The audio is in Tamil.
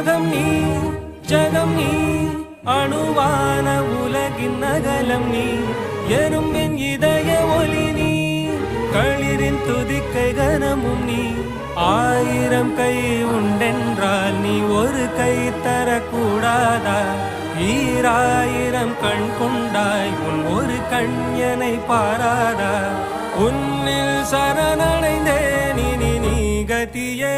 அகம் நீ ஜகம் நீ அணுவான உலகின் அகலம் நீ எறும்பின் இதய ஒளி நீ களிரின் துதிக்கை கனமும் நீ ஆயிரம் கை உண்டென்றால் நீ ஒரு கை தரக்கூடாதா ஈராயிரம் கண் கொண்டாய் உன் ஒரு கண்யனை பாராதா உன்னில் சரணடைந்தேன் இனி நீ கதியே